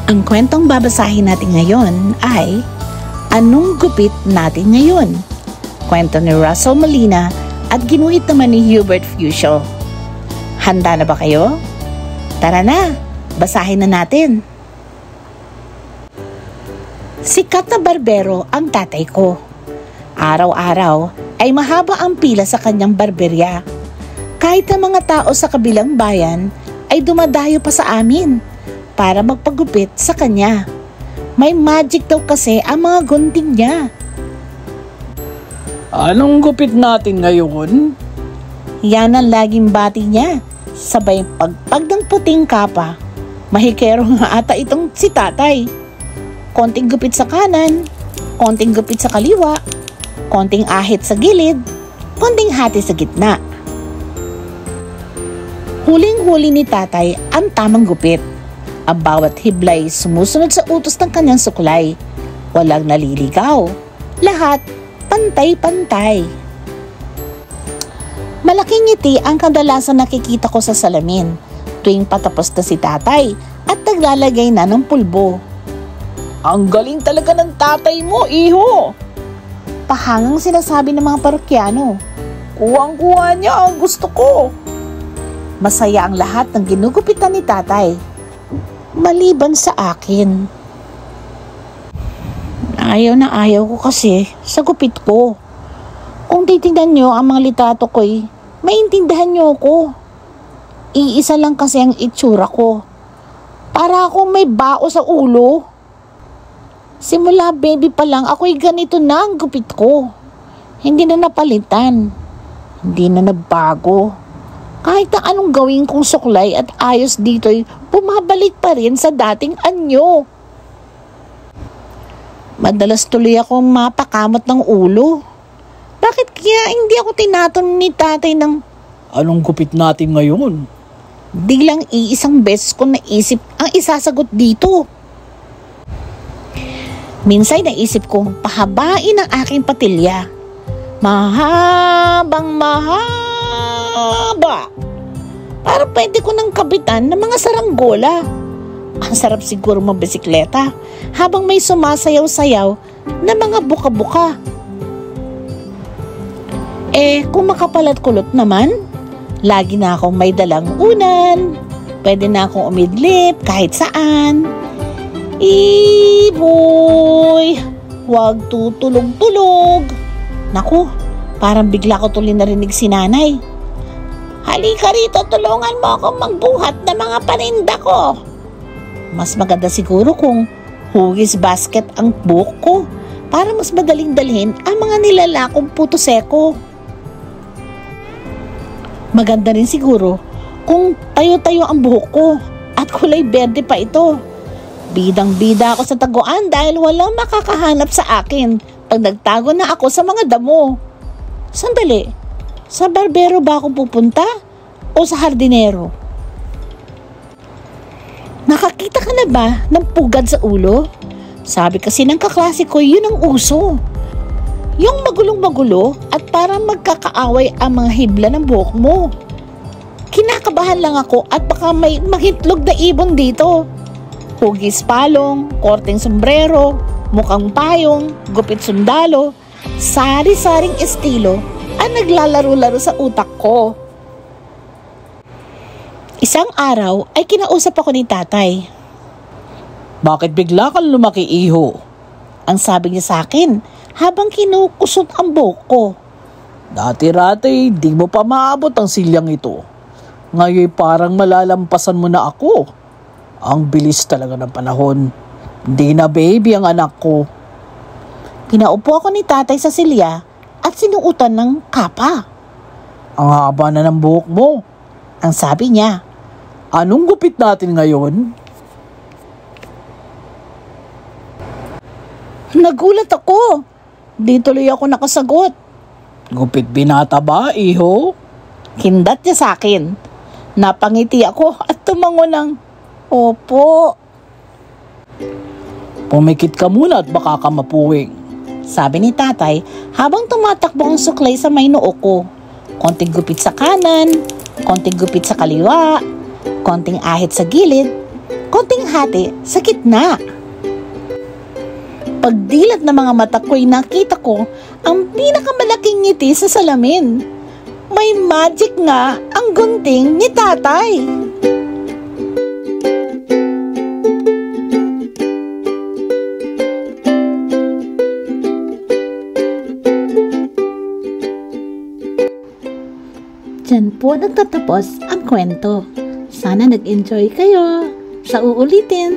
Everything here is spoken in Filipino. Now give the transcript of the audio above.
Ang kwentong babasahin natin ngayon ay Anong Gupit Natin Ngayon? Kwento ni Russell Molina at ginuhit naman ni Hubert Fuchsio. Handa na ba kayo? Tara na, basahin na natin. Sikat na barbero ang tatay ko. Araw-araw ay mahaba ang pila sa kanyang barberya. Kahit ang mga tao sa kabilang bayan ay dumadayo pa sa amin para magpagupit sa kanya. May magic daw kasi ang mga gunting niya. Anong gupit natin ngayon? Yan ang laging bati niya, sabay pagpag ng puting kapa. Mahikero nga ata itong si tatay. Konting gupit sa kanan, konting gupit sa kaliwa, konting ahit sa gilid, konting hati sa gitna. Huling-huli ni tatay ang tamang gupit. Ang bawat hiblay sumusunod sa utos ng kanyang suklay. Walang naliligaw. Lahat pantay-pantay. Malaking ngiti ang kadalasan nakikita ko sa salamin tuwing patapos na si tatay at naglalagay na ng pulbo. Ang galing talaga ng tatay mo, iho! Pahangang sinasabi ng mga parokyano. Kuwang-kuha niya ang gusto ko. Masaya ang lahat ng ginugupitan ni tatay. Maliban sa akin. Ayaw na ayaw ko kasi sa gupit ko. Kung titignan nyo ang mga litrato ko'y maintindihan nyo ako. Iisa lang kasi ang itsura ko. Para akong may bao sa ulo. Simula baby pa lang ako'y ganito na ang gupit ko. Hindi na napalitan. Hindi na nagbago. Kahit na anong gawin kong suklay at ayos dito'y bumabalik pa rin sa dating anyo. Madalas tuloy akong mapakamot ng ulo. Bakit kaya hindi ako tinatanong ni tatay ng anong gupit natin ngayon? Di lang iisang beses ko naisip ang isasagot dito. Minsan naisip kong pahabain ang aking patilya. Mahabang mahaba. Para pwede ko nang kabitan ng mga saranggola. Ang sarap siguro mabisikleta habang may sumasayaw-sayaw na mga buka-buka. Kung makapal at kulot naman, lagi na akong may dalang unan. Pwede na akong umidlip kahit saan. Boy, wag tutulog-tulog. Naku, parang bigla ko tuloy narinig si nanay. Halika rito, tulungan mo akong magbuhat ng mga paninda ko. Mas maganda siguro kung hugis basket ang buhok ko para mas madaling dalhin ang mga nilalakong puto seko. Maganda rin siguro kung tayo-tayo ang buhok ko at kulay berde pa ito. Bidang-bida ako sa taguan dahil walang makakahanap sa akin pag nagtago na ako sa mga damo. Sandali, sa barbero ba ako pupunta o sa hardinero? Nakakita ka na ba ng pugad sa ulo? Sabi kasi ng kaklase ko, yun ang uso. Yung magulong-magulo at parang magkakaaway ang mga hibla ng buhok mo. Kinakabahan lang ako at baka may mahitlog na ibon dito. Hugis palong, korteng sombrero, mukhang payong, gupit sundalo, sari-saring estilo ang naglalaro-laro sa utak ko. Isang araw ay kinausap ako ni tatay. Bakit bigla kang lumaki, iho? Ang sabi niya sa akin habang kinukusot ang buhok ko. Dati-rati, di mo pa maabot ang silyang ito. Ngayon parang malalampasan mo na ako. Ang bilis talaga ng panahon. Hindi na baby ang anak ko. Pinaupo ako ni tatay sa silya at sinuutan ng kapa. Ang haba na ng buhok mo. Ang sabi niya. Anong gupit natin ngayon? Nagulat ako. Di tuloy ako nakasagot. Gupit binata ba, iho? Kindat niya sa akin. Napangiti ako at tumango ng opo. Pumikit ka muna at baka ka mapuwing. Sabi ni tatay habang tumatakbo ang suklay sa may noo ko. Konting gupit sa kanan, konting gupit sa kaliwa, konting ahit sa gilid, konting hati sa gitna. Pagdilat ng mga mata ko'y nakita ko ang pinakamalaking ngiti sa salamin. May magic nga ang gunting ni tatay. Diyan po nagtatapos ang kwento. Sana nag-enjoy kayo. Sa uulitin.